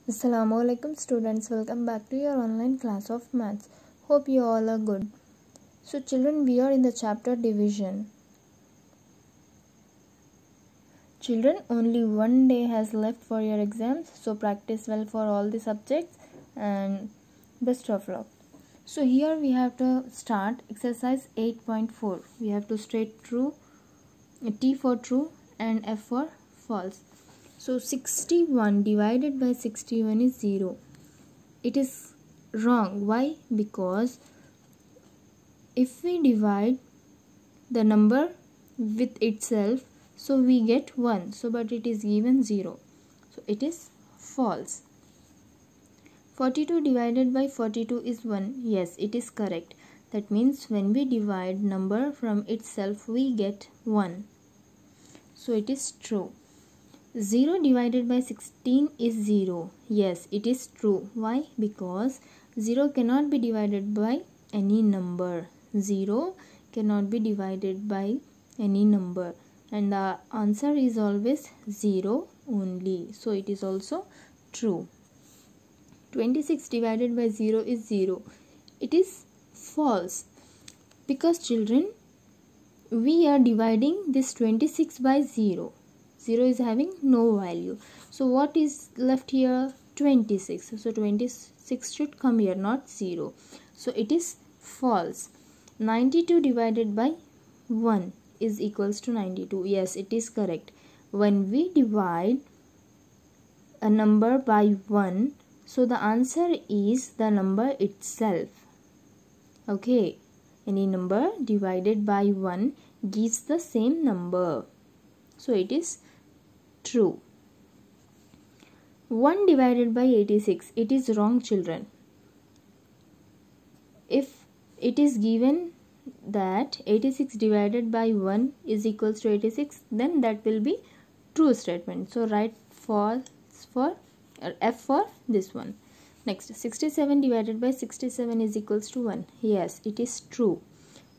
Assalamualaikum students, welcome back to your online class of maths. Hope you all are good. So children, we are in the chapter division. Children, only one day has left for your exams, so practice well for all the subjects and best of luck. So here we have to start exercise 8.4. We have to state true, T for true and F for false. So 61 divided by 61 is 0. It is wrong. Why? Because if we divide the number with itself, so we get 1. So but it is given 0. So it is false. 42 divided by 42 is 1. Yes, it is correct. That means when we divide number from itself, we get 1. So it is true. 0 divided by 16 is 0. Yes, it is true. Why? Because 0 cannot be divided by any number. 0 cannot be divided by any number. And the answer is always 0 only. So it is also true. 26 divided by 0 is 0. It is false. Because children, we are dividing this 26 by 0. 0 is having no value. So what is left here? 26. So 26 should come here, not 0. So it is false. 92 divided by 1 is equals to 92. Yes, it is correct. When we divide a number by 1, so the answer is the number itself. Okay. Any number divided by 1 gives the same number. So it is true. 1 divided by 86. It is wrong, children. If it is given that 86 divided by 1 is equals to 86, then that will be true statement. So write false for F for this one. Next, 67 divided by 67 is equals to 1. Yes, it is true.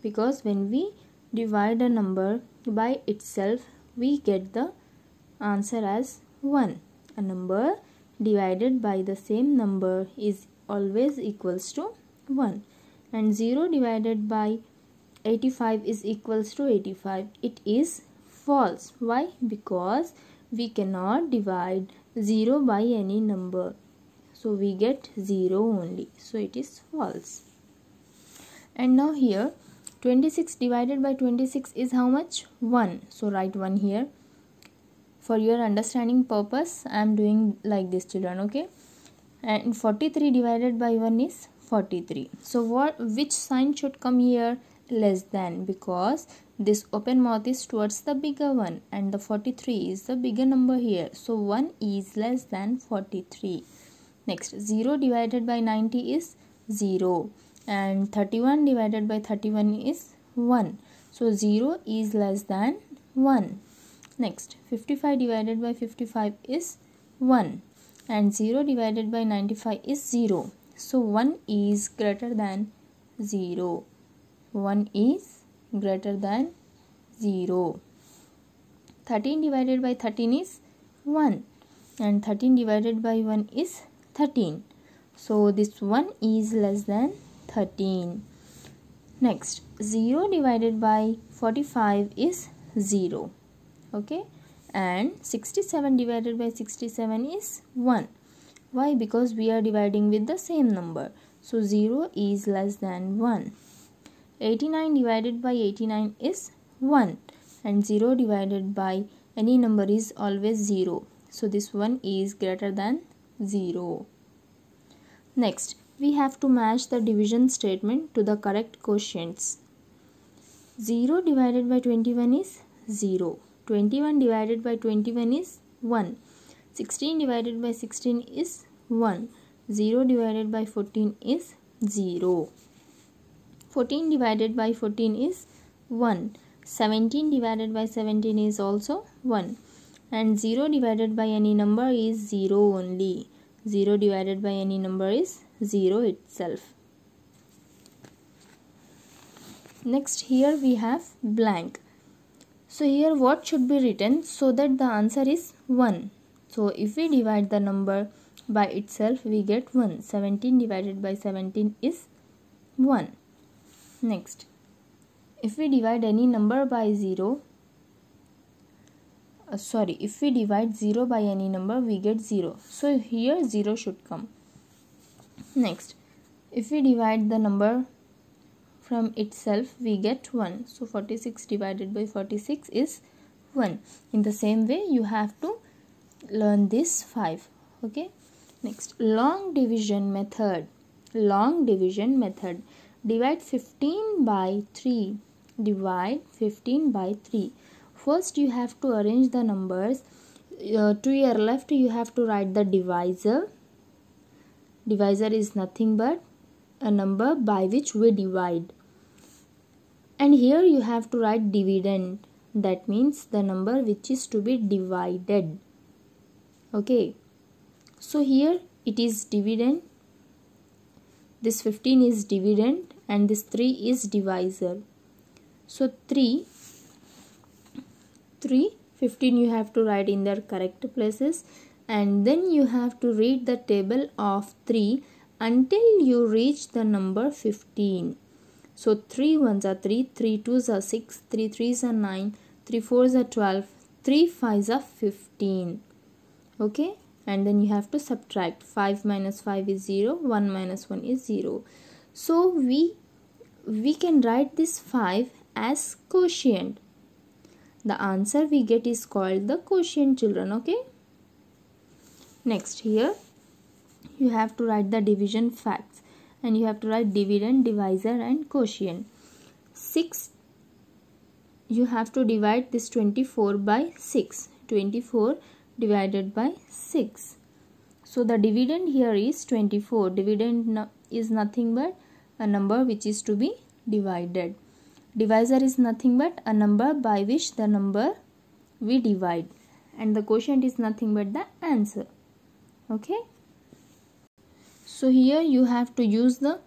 Because when we divide a number by itself, we get the answer as 1. A number divided by the same number is always equals to 1. And 0 divided by 85 is equals to 85. It is false. Why? Because we cannot divide 0 by any number. So we get 0 only. So it is false. And now here 26 divided by 26 is how much? 1. So write 1 here. For your understanding purpose, I am doing like this, children. Okay. And 43 divided by 1 is 43. So which sign should come here? Less than, because this open mouth is towards the bigger one and the 43 is the bigger number here. So 1 is less than 43. Next, 0 divided by 90 is 0 and 31 divided by 31 is 1. So 0 is less than 1. Next, 55 divided by 55 is 1 and 0 divided by 95 is 0. So 1 is greater than 0. 1 is greater than 0. 13 divided by 13 is 1 and 13 divided by 1 is 13. So this 1 is less than 13. Next, 0 divided by 45 is 0. Okay, and 67 divided by 67 is 1. Why? Because we are dividing with the same number. So 0 is less than 1. 89 divided by 89 is 1 and 0 divided by any number is always 0. So this 1 is greater than 0. Next, we have to match the division statement to the correct quotients. 0 divided by 21 is 0. 21 divided by 21 is 1. 16 divided by 16 is 1. 0 divided by 14 is 0. 14 divided by 14 is 1. 17 divided by 17 is also 1. And 0 divided by any number is 0 only. 0 divided by any number is 0 itself. Next, here we have blank. So here what should be written so that the answer is 1? So if we divide the number by itself, we get 1. 17 divided by 17 is 1. Next, if we divide any number by 0, if we divide 0 by any number, we get 0. So here 0 should come. Next, if we divide the number from itself, we get 1. So 46 divided by 46 is 1. In the same way, you have to learn this 5. Okay. Next, long division method. Long division method. Divide 15 by 3. Divide 15 by 3. First, you have to arrange the numbers. To your left, you have to write the divisor. Divisor is nothing but a number by which we divide. And here you have to write dividend. That means the number which is to be divided. Okay. So here it is dividend. This 15 is dividend and this 3 is divisor. So 15 you have to write in their correct places, and then you have to read the table of 3 until you reach the number 15. So 3 1s are 3, 3 2s are 6, 3 3s are 9, 3 4s are 12, 3 5s are 15. Okay, and then you have to subtract. 5 minus 5 is 0, 1 minus 1 is 0. So we can write this 5 as quotient. The answer we get is called the quotient, children. Okay. Next, here you have to write the division facts, and you have to write dividend, divisor and quotient. 6, you have to divide this 24 by 6. 24 divided by 6. So the dividend here is 24. Dividend is nothing but a number which is to be divided. Divisor is nothing but a number by which the number we divide, and the quotient is nothing but the answer. Okay. So here you have to use the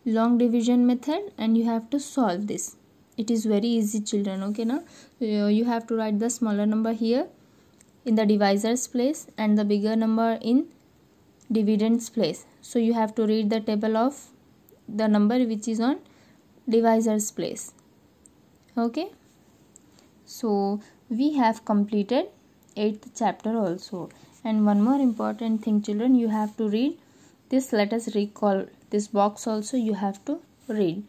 long division method and you have to solve this. It is very easy, children. Okay, now you have to write the smaller number here in the divisor's place and the bigger number in dividend's place. So you have to read the table of the number which is on divisor's place. Okay, so we have completed 8th chapter also. And one more important thing, children, you have to read this. Let us recall this box also you have to read.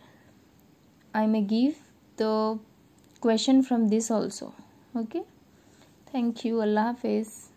I may give the question from this also. Okay, thank you. Allah Hafiz.